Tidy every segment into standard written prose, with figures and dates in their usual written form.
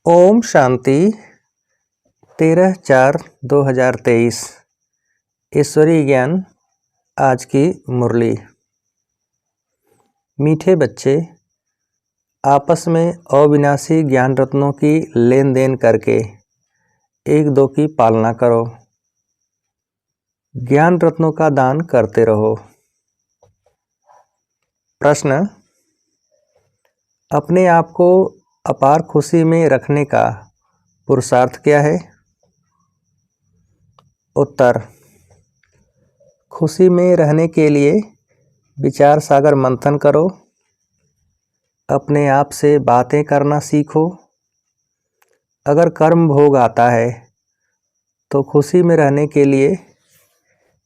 ओम शांति 13/4/2023 ईश्वरीय ज्ञान। आज की मुरली। मीठे बच्चे, आपस में अविनाशी ज्ञान रत्नों की लेन देन करके एक दो की पालना करो। ज्ञान रत्नों का दान करते रहो। प्रश्न: अपने आप को अपार खुशी में रखने का पुरुषार्थ क्या है? उत्तर: खुशी में रहने के लिए विचार सागर मंथन करो, अपने आप से बातें करना सीखो। अगर कर्म भोग आता है तो खुशी में रहने के लिए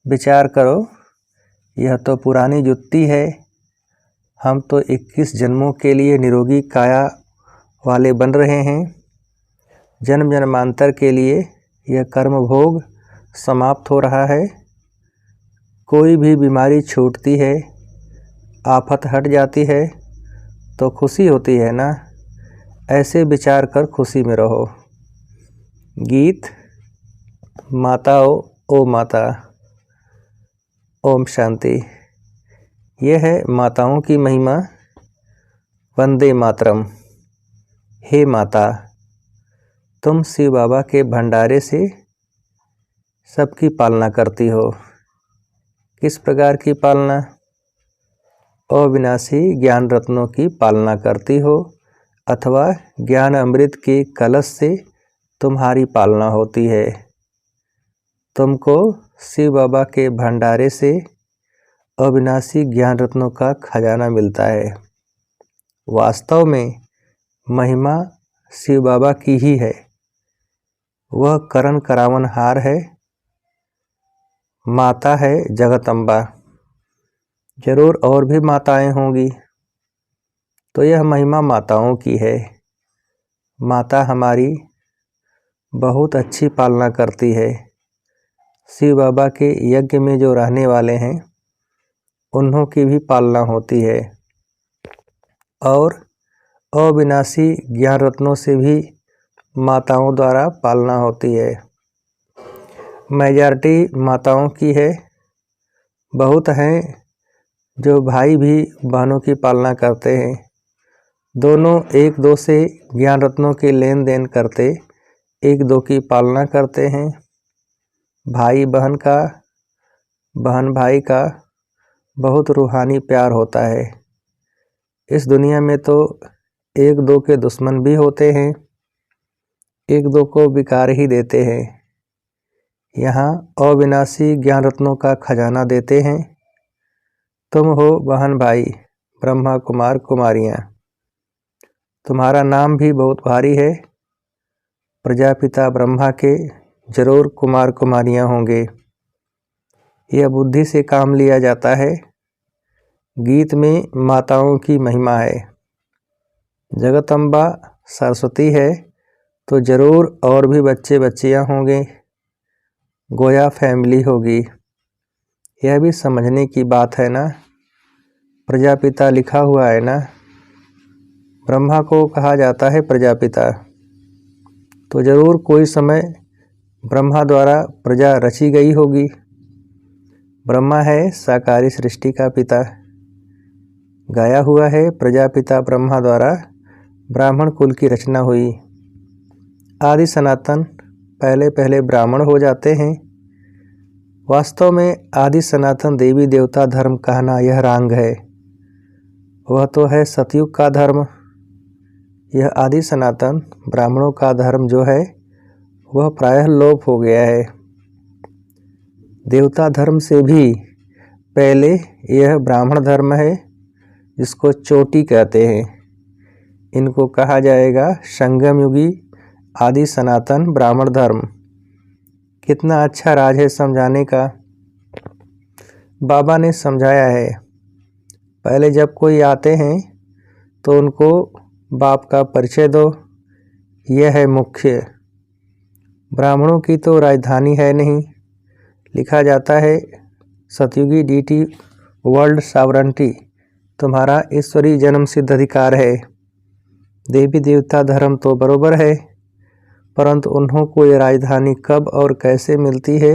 विचार करो, यह तो पुरानी जुत्ती है, हम तो 21 जन्मों के लिए निरोगी काया वाले बन रहे हैं। जन्म जन्मांतर के लिए यह कर्म भोग समाप्त हो रहा है। कोई भी बीमारी छूटती है, आफत हट जाती है तो खुशी होती है ना। ऐसे विचार कर खुशी में रहो। गीत। माताओं ओ माता। ओम शांति। यह है माताओं की महिमा। वंदे मातरम। हे माता, तुम शिव बाबा के भंडारे से सबकी पालना करती हो। किस प्रकार की पालना? अविनाशी ज्ञान रत्नों की पालना करती हो, अथवा ज्ञान अमृत के कलश से तुम्हारी पालना होती है। तुमको शिव बाबा के भंडारे से अविनाशी ज्ञान रत्नों का खजाना मिलता है। वास्तव में महिमा शिव बाबा की ही है। वह करण करावन हार है, माता है जगदम्बा। जरूर और भी माताएं होंगी, तो यह महिमा माताओं की है। माता हमारी बहुत अच्छी पालना करती है। शिव बाबा के यज्ञ में जो रहने वाले हैं, उन्हों की भी पालना होती है। और अविनाशी ज्ञान रत्नों से भी माताओं द्वारा पालना होती है। मेजॉरिटी माताओं की है। बहुत हैं जो भाई भी बहनों की पालना करते हैं। दोनों एक दो से ज्ञान रत्नों के लेन देन करते एक दो की पालना करते हैं। भाई बहन का, बहन भाई का बहुत रूहानी प्यार होता है। इस दुनिया में तो एक दो के दुश्मन भी होते हैं, एक दो को बिकार ही देते हैं। यहाँ अविनाशी ज्ञान रत्नों का खजाना देते हैं। तुम हो बहन भाई, ब्रह्मा कुमार कुमारियाँ। तुम्हारा नाम भी बहुत भारी है। प्रजापिता ब्रह्मा के जरूर कुमार कुमारियाँ होंगे। यह बुद्धि से काम लिया जाता है। गीत में माताओं की महिमा है। जगदम्बा सरस्वती है तो जरूर और भी बच्चे बच्चियाँ होंगे, गोया फैमिली होगी। यह भी समझने की बात है ना। प्रजापिता लिखा हुआ है ना। ब्रह्मा को कहा जाता है प्रजापिता, तो जरूर कोई समय ब्रह्मा द्वारा प्रजा रची गई होगी। ब्रह्मा है साकारी सृष्टि का पिता। गाया हुआ है प्रजापिता ब्रह्मा द्वारा ब्राह्मण कुल की रचना हुई। आदि सनातन पहले पहले ब्राह्मण हो जाते हैं। वास्तव में आदि सनातन देवी देवता धर्म कहना यह रांग है। वह तो है सतयुग का धर्म। यह आदि सनातन ब्राह्मणों का धर्म जो है, वह प्रायः लोप हो गया है। देवता धर्म से भी पहले यह ब्राह्मण धर्म है, जिसको चोटी कहते हैं। इनको कहा जाएगा संगम युगी आदि सनातन ब्राह्मण धर्म। कितना अच्छा राज है समझाने का। बाबा ने समझाया है। पहले जब कोई आते हैं तो उनको बाप का परिचय दो। यह है मुख्य। ब्राह्मणों की तो राजधानी है नहीं। लिखा जाता है सतयुगी डीटी वर्ल्ड सॉवरेंटी तुम्हारा ईश्वरीय जन्म सिद्ध अधिकार है। देवी देवता धर्म तो बरोबर है, परंतु उन्हों को ये राजधानी कब और कैसे मिलती है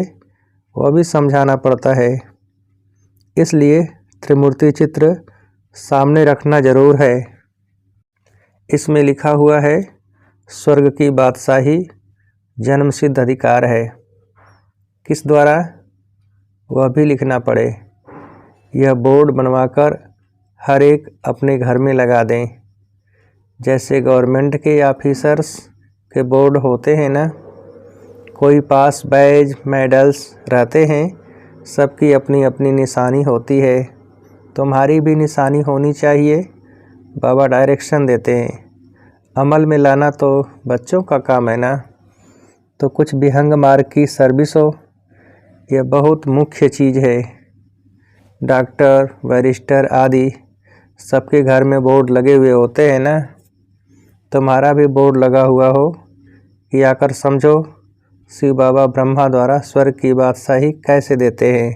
वह भी समझाना पड़ता है। इसलिए त्रिमूर्ति चित्र सामने रखना जरूर है। इसमें लिखा हुआ है स्वर्ग की बादशाही जन्म सिद्ध अधिकार है। किस द्वारा वह भी लिखना पड़े। यह बोर्ड बनवाकर हर एक अपने घर में लगा दें। जैसे गवर्नमेंट के ऑफिसर्स के बोर्ड होते हैं ना, कोई पास बैज मेडल्स रहते हैं, सबकी अपनी अपनी निशानी होती है। तुम्हारी भी निशानी होनी चाहिए। बाबा डायरेक्शन देते हैं, अमल में लाना तो बच्चों का काम है ना। तो कुछ विहंग मार्ग की सर्विस हो, यह बहुत मुख्य चीज़ है। डॉक्टर बैरिस्टर आदि सबके घर में बोर्ड लगे हुए होते हैं ना। तुम्हारा भी बोर्ड लगा हुआ हो कि आकर समझो शिव बाबा ब्रह्मा द्वारा स्वर्ग की बादशाही कैसे देते हैं।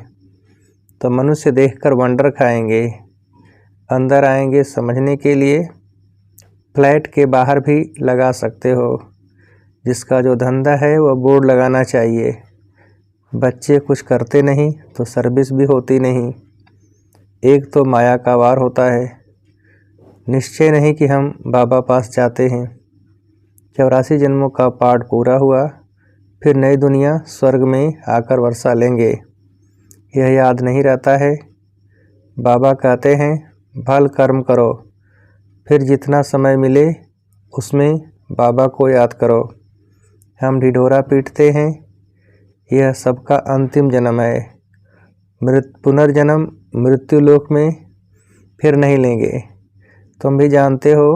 तो मनुष्य देखकर वंडर खाएंगे। अंदर आएंगे समझने के लिए। फ्लैट के बाहर भी लगा सकते हो। जिसका जो धंधा है वह बोर्ड लगाना चाहिए। बच्चे कुछ करते नहीं तो सर्विस भी होती नहीं। एक तो माया का वार होता है। निश्चय नहीं कि हम बाबा पास जाते हैं। 84 जन्मों का पाठ पूरा हुआ, फिर नई दुनिया स्वर्ग में आकर वर्षा लेंगे। यह याद नहीं रहता है। बाबा कहते हैं भल कर्म करो, फिर जितना समय मिले उसमें बाबा को याद करो। हम ढिढोरा पीटते हैं, यह सबका अंतिम जन्म है। पुनर्जन्म मृत्युलोक में फिर नहीं लेंगे। तुम भी जानते हो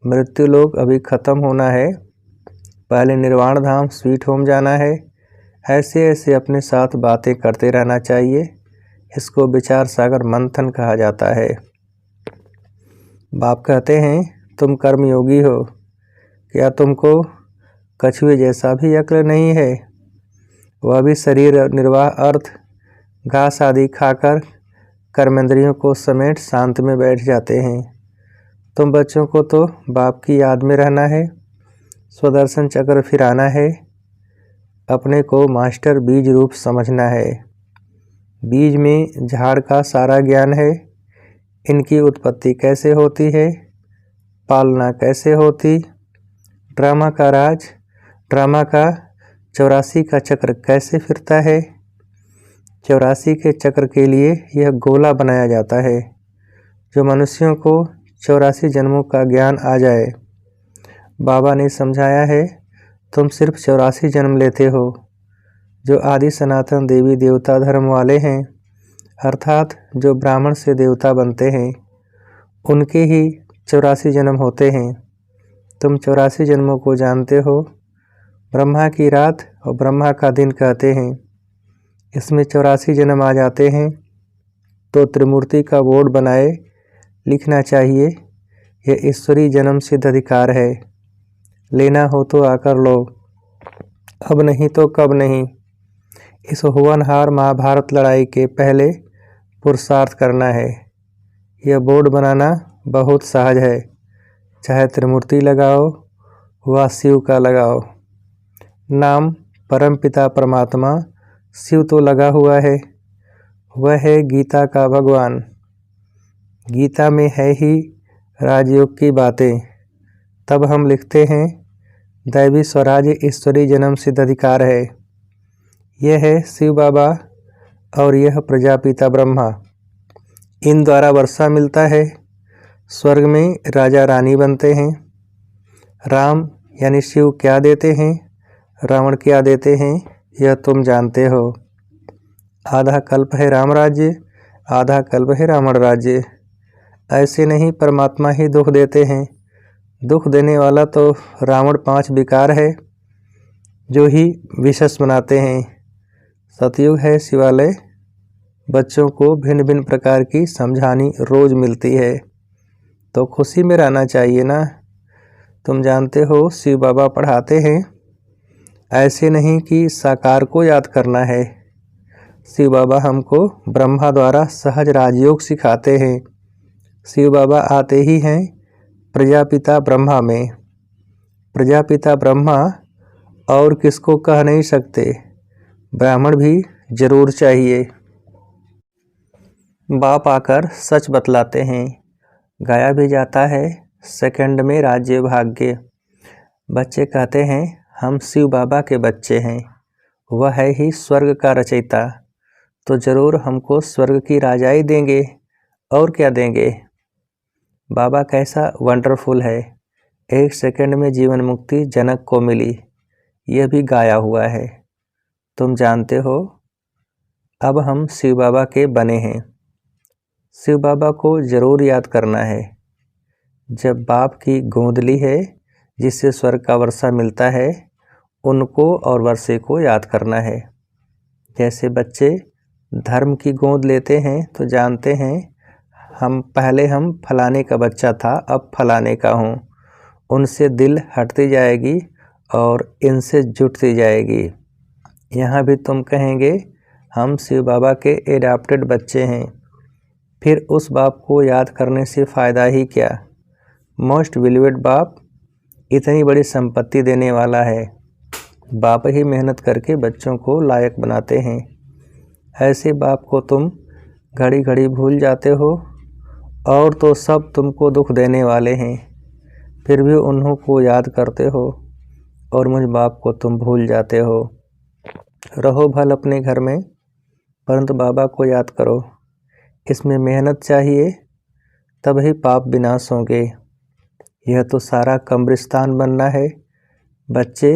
मृत्युलोक अभी ख़त्म होना है। पहले निर्वाण धाम स्वीट होम जाना है। ऐसे ऐसे अपने साथ बातें करते रहना चाहिए। इसको विचार सागर मंथन कहा जाता है। बाप कहते हैं तुम कर्मयोगी हो, क्या तुमको कछुए जैसा भी अक्ल नहीं है। वह भी शरीर निर्वाह अर्थ घास आदि खाकर कर्मेंद्रियों को समेट शांत में बैठ जाते हैं। तुम बच्चों को तो बाप की याद में रहना है, स्वदर्शन चक्र फिराना है, अपने को मास्टर बीज रूप समझना है। बीज में झाड़ का सारा ज्ञान है। इनकी उत्पत्ति कैसे होती है, पालना कैसे होती, ड्रामा का राज, ड्रामा का 84 का चक्र कैसे फिरता है। 84 के चक्र के लिए यह गोला बनाया जाता है, जो मनुष्यों को 84 जन्मों का ज्ञान आ जाए। बाबा ने समझाया है तुम सिर्फ 84 जन्म लेते हो। जो आदि सनातन देवी देवता धर्म वाले हैं, अर्थात जो ब्राह्मण से देवता बनते हैं, उनके ही 84 जन्म होते हैं। तुम 84 जन्मों को जानते हो। ब्रह्मा की रात और ब्रह्मा का दिन कहते हैं। इसमें 84 जन्म आ जाते हैं। तो त्रिमूर्ति का बोर्ड बनाए लिखना चाहिए यह ईश्वरी जन्म सिद्ध अधिकार है। लेना हो तो आकर लो, अब नहीं तो कब नहीं। इस होनहार महाभारत लड़ाई के पहले पुरुषार्थ करना है। यह बोर्ड बनाना बहुत सहज है। चाहे त्रिमूर्ति लगाओ व शिव का लगाओ। नाम परमपिता परमात्मा शिव तो लगा हुआ है। वह है गीता का भगवान। गीता में है ही राजयोग की बातें। तब हम लिखते हैं दैवी स्वराज्य ईश्वरी जन्म सिद्ध अधिकार है। यह है शिव बाबा और यह प्रजापिता ब्रह्मा। इन द्वारा वर्षा मिलता है। स्वर्ग में राजा रानी बनते हैं। राम यानी शिव क्या देते हैं, रावण क्या देते हैं, यह तुम जानते हो। आधा कल्प है राम राज्य, आधा कल्प है रावण राज्य। ऐसे नहीं परमात्मा ही दुख देते हैं। दुख देने वाला तो रावण 5 विकार है, जो ही विशेष बनाते हैं। सतयुग है शिवालय। बच्चों को भिन्न भिन्न प्रकार की समझानी रोज मिलती है, तो खुशी में रहना चाहिए ना। तुम जानते हो शिव बाबा पढ़ाते हैं। ऐसे नहीं कि साकार को याद करना है। शिव बाबा हमको ब्रह्मा द्वारा सहज राजयोग सिखाते हैं। शिव बाबा आते ही हैं प्रजापिता ब्रह्मा में। प्रजापिता ब्रह्मा और किसको कह नहीं सकते, ब्राह्मण भी जरूर चाहिए। बाप आकर सच बतलाते हैं, गाया भी जाता है सेकंड में राज्य भाग्य। बच्चे कहते हैं हम शिव बाबा के बच्चे हैं, वह है ही स्वर्ग का रचयिता, तो ज़रूर हमको स्वर्ग की राजाई देंगे, और क्या देंगे। बाबा कैसा वंडरफुल है, 1 सेकंड में जीवन मुक्ति जनक को मिली, यह भी गाया हुआ है। तुम जानते हो अब हम शिव बाबा के बने हैं। शिव बाबा को ज़रूर याद करना है। जब बाप की गोद ली है जिससे स्वर्ग का वर्षा मिलता है, उनको और वर्षे को याद करना है। जैसे बच्चे धर्म की गोद लेते हैं तो जानते हैं हम फलाने का बच्चा था, अब फलाने का हूँ। उनसे दिल हटती जाएगी और इनसे जुटती जाएगी। यहाँ भी तुम कहेंगे हम शिव बाबा के एडॉप्टेड बच्चे हैं, फिर उस बाप को याद करने से फ़ायदा ही क्या। मोस्ट बिलीवेड बाप इतनी बड़ी संपत्ति देने वाला है, बाप ही मेहनत करके बच्चों को लायक बनाते हैं। ऐसे बाप को तुम घड़ी घड़ी भूल जाते हो, और तो सब तुमको दुख देने वाले हैं, फिर भी उन्हों को याद करते हो और मुझ बाप को तुम भूल जाते हो। रहो भल अपने घर में, परंतु बाबा को याद करो। इसमें मेहनत चाहिए, तब ही पाप विनाश होंगे। यह तो सारा कब्रिस्तान बनना है। बच्चे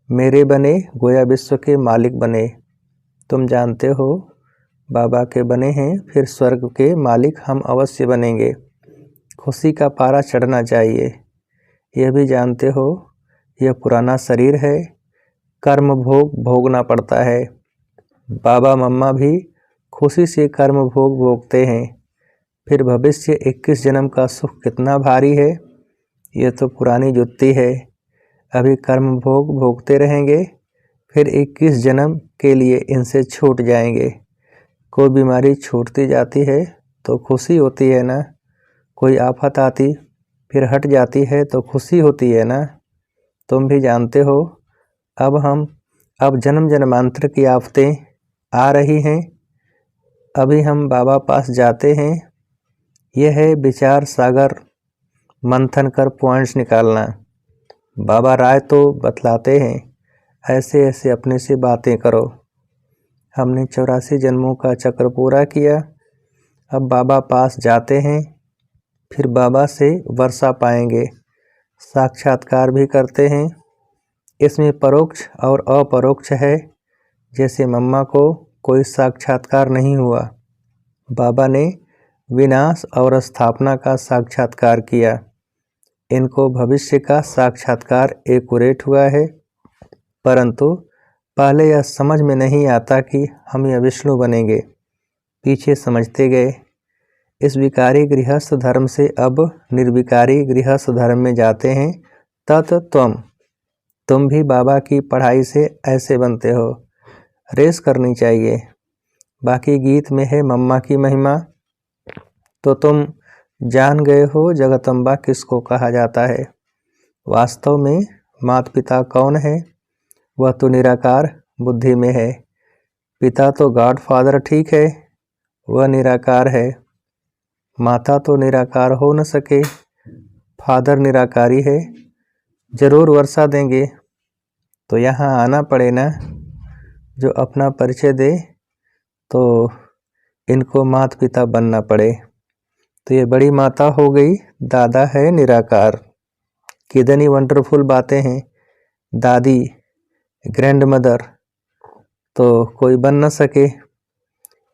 मेरे बने, गोया विश्व के मालिक बने। तुम जानते हो बाबा के बने हैं, फिर स्वर्ग के मालिक हम अवश्य बनेंगे। खुशी का पारा चढ़ना चाहिए। यह भी जानते हो यह पुराना शरीर है, कर्म भोग भोगना पड़ता है। बाबा मम्मा भी खुशी से कर्म भोग भोगते हैं, फिर भविष्य 21 जन्म का सुख कितना भारी है। यह तो पुरानी जुत्ती है। अभी कर्म भोग भोगते रहेंगे, फिर 21 जन्म के लिए इनसे छूट जाएंगे। कोई बीमारी छूटती जाती है तो खुशी होती है ना, कोई आफत आती फिर हट जाती है तो खुशी होती है ना। तुम भी जानते हो अब जन्म जन्मांतर की आफतें आ रही हैं। अभी हम बाबा पास जाते हैं। यह है विचार सागर मंथन कर पॉइंट्स निकालना। बाबा राय तो बतलाते हैं, ऐसे ऐसे अपने से बातें करो। हमने 84 जन्मों का चक्र पूरा किया, अब बाबा पास जाते हैं, फिर बाबा से वर्षा पाएंगे। साक्षात्कार भी करते हैं। इसमें परोक्ष और अपरोक्ष है। जैसे मम्मा को कोई साक्षात्कार नहीं हुआ, बाबा ने विनाश और स्थापना का साक्षात्कार किया। इनको भविष्य का साक्षात्कार एक्यूरेट हुआ है, परंतु पहले यह समझ में नहीं आता कि हम यह विष्णु बनेंगे। पीछे समझते गए। इस विकारी गृहस्थ धर्म से अब निर्विकारी गृहस्थ धर्म में जाते हैं। तुम भी बाबा की पढ़ाई से ऐसे बनते हो। रेस करनी चाहिए। बाकी गीत में है मम्मा की महिमा, तो तुम जान गए हो जगदम्बा किसको कहा जाता है। वास्तव में माता पिता कौन है, वह तो निराकार बुद्धि में है। पिता तो गॉड फादर ठीक है, वह निराकार है। माता तो निराकार हो न सके, फादर निराकारी है। जरूर वर्षा देंगे, तो यहाँ आना पड़े ना। जो अपना परिचय दे तो इनको माता पिता बनना पड़े। तो ये बड़ी माता हो गई, दादा है निराकार। कितनी वंडरफुल बातें हैं। दादी ग्रैंड मदर तो कोई बन न सके।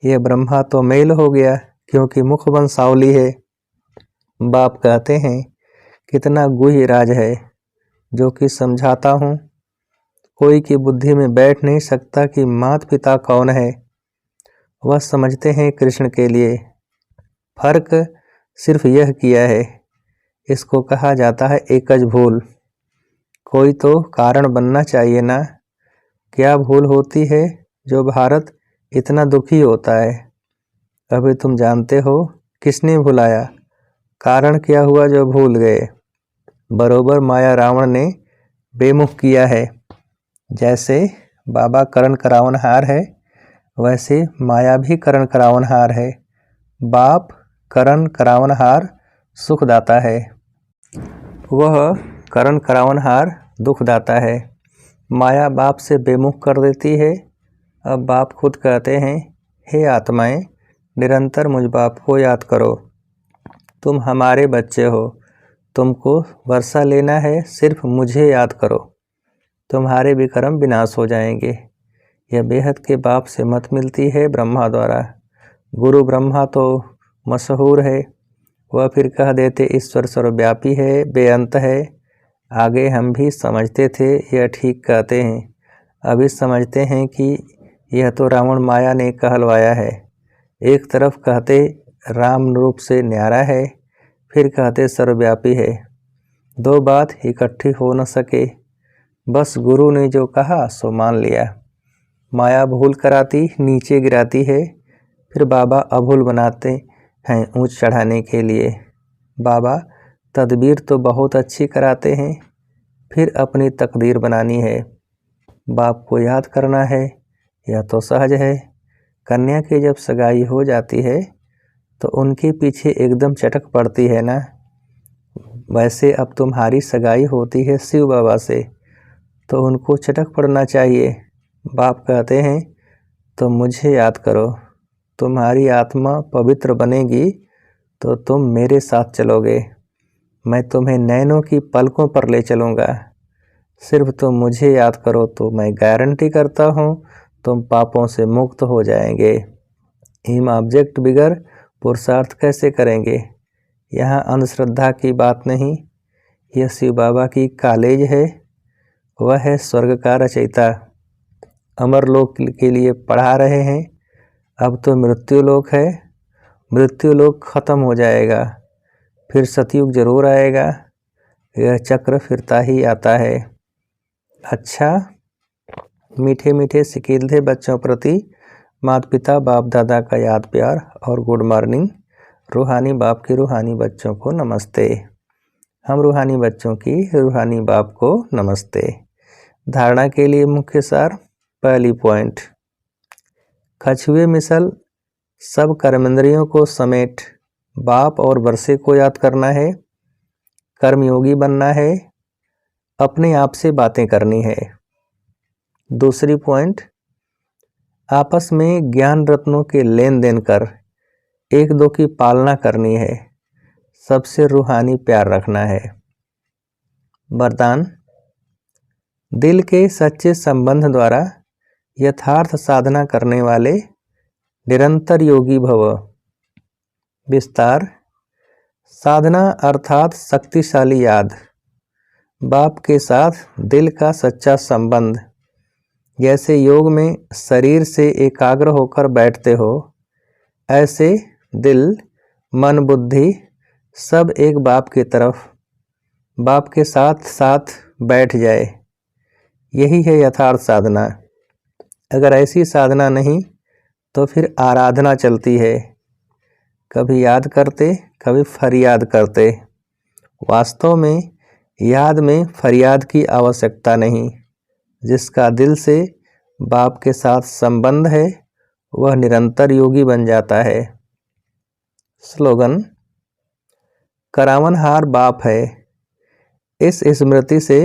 ये ब्रह्मा तो मेल हो गया, क्योंकि मुख वंशावली है। बाप कहते हैं कितना गुह्य राज है, जो कि समझाता हूँ। कोई की बुद्धि में बैठ नहीं सकता कि माता पिता कौन है। वह समझते हैं कृष्ण के लिए। फर्क सिर्फ यह किया है, इसको कहा जाता है एकज भूल। कोई तो कारण बनना चाहिए ना। क्या भूल होती है जो भारत इतना दुखी होता है। अभी तुम जानते हो किसने भुलाया, कारण क्या हुआ जो भूल गए। बरोबर माया रावण ने बेमुख किया है। जैसे बाबा करण करावनहार है, वैसे माया भी करण करावनहार है। बाप करण करावनहार सुखदाता है, वह करण करावनहार दुखदाता है। माया बाप से बेमुख कर देती है। अब बाप खुद कहते हैं, हे आत्माएं, निरंतर मुझ बाप को याद करो। तुम हमारे बच्चे हो, तुमको वर्षा लेना है, सिर्फ मुझे याद करो, तुम्हारे विक्रम विनाश हो जाएंगे। यह बेहद के बाप से मत मिलती है ब्रह्मा द्वारा। गुरु ब्रह्मा तो मशहूर है, वह फिर कह देते ईश्वर सर्वव्यापी है, बेअंत है। आगे हम भी समझते थे यह ठीक कहते हैं, अभी समझते हैं कि यह तो रावण माया ने कहलवाया है। एक तरफ कहते राम रूप से न्यारा है, फिर कहते सर्वव्यापी है। दो बात इकट्ठी हो न सके, बस गुरु ने जो कहा सो मान लिया। माया भूल कराती नीचे गिराती है, फिर बाबा अभूल बनाते हैं ऊंच चढ़ाने के लिए। बाबा तदबीर तो बहुत अच्छी कराते हैं, फिर अपनी तकदीर बनानी है। बाप को याद करना है, यह तो सहज है। कन्या की जब सगाई हो जाती है तो उनके पीछे एकदम चटक पड़ती है ना। वैसे अब तुम्हारी सगाई होती है शिव बाबा से, तो उनको चटक पड़ना चाहिए। बाप कहते हैं तो मुझे याद करो, तुम्हारी आत्मा पवित्र बनेगी तो तुम मेरे साथ चलोगे। मैं तुम्हें नैनों की पलकों पर ले चलूँगा। सिर्फ तुम मुझे याद करो तो मैं गारंटी करता हूँ तुम पापों से मुक्त हो जाएंगे। हिम ऑब्जेक्ट बिगर पुरुषार्थ कैसे करेंगे? यहाँ अंधश्रद्धा की बात नहीं, यह शिव बाबा की कॉलेज है। वह है स्वर्ग का रचयिता। अमरलोक के लिए पढ़ा रहे हैं, अब तो मृत्युलोक है। मृत्युलोक खत्म हो जाएगा, फिर सतयुग जरूर आएगा। यह चक्र फिरता ही आता है। अच्छा, मीठे मीठे सिकीलधे बच्चों प्रति माता पिता बाप दादा का याद प्यार और गुड मॉर्निंग। रूहानी बाप के रूहानी बच्चों को नमस्ते। हम रूहानी बच्चों की रूहानी बाप को नमस्ते। धारणा के लिए मुख्य सार। पहली पॉइंट, कछुए मिसल सब कर्मेंद्रियों को समेट बाप और वर्षे को याद करना है। कर्मयोगी बनना है, अपने आप से बातें करनी है। दूसरी पॉइंट, आपस में ज्ञान रत्नों के लेन देन कर एक दो की पालना करनी है, सबसे रूहानी प्यार रखना है। वरदान, दिल के सच्चे संबंध द्वारा यथार्थ साधना करने वाले निरंतर योगी भव। विस्तार, साधना अर्थात शक्तिशाली याद, बाप के साथ दिल का सच्चा संबंध। जैसे योग में शरीर से एकाग्र होकर बैठते हो, ऐसे दिल मन बुद्धि सब एक बाप की तरफ, बाप के साथ साथ बैठ जाए। यही है यथार्थ साधना। अगर ऐसी साधना नहीं तो फिर आराधना चलती है, कभी याद करते कभी फरियाद करते। वास्तव में याद में फरियाद की आवश्यकता नहीं। जिसका दिल से बाप के साथ संबंध है वह निरंतर योगी बन जाता है। स्लोगन, करावनहार बाप है, इस स्मृति से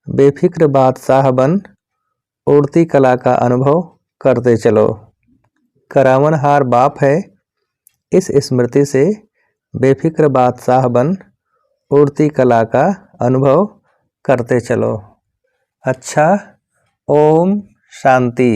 बेफिक्र बादशाह बन उड़ती कला का अनुभव करते चलो। करावनहार बाप है, इस स्मृति से बेफिक्र बादशाह बन उड़ती कला का अनुभव करते चलो। अच्छा, ओम शांति।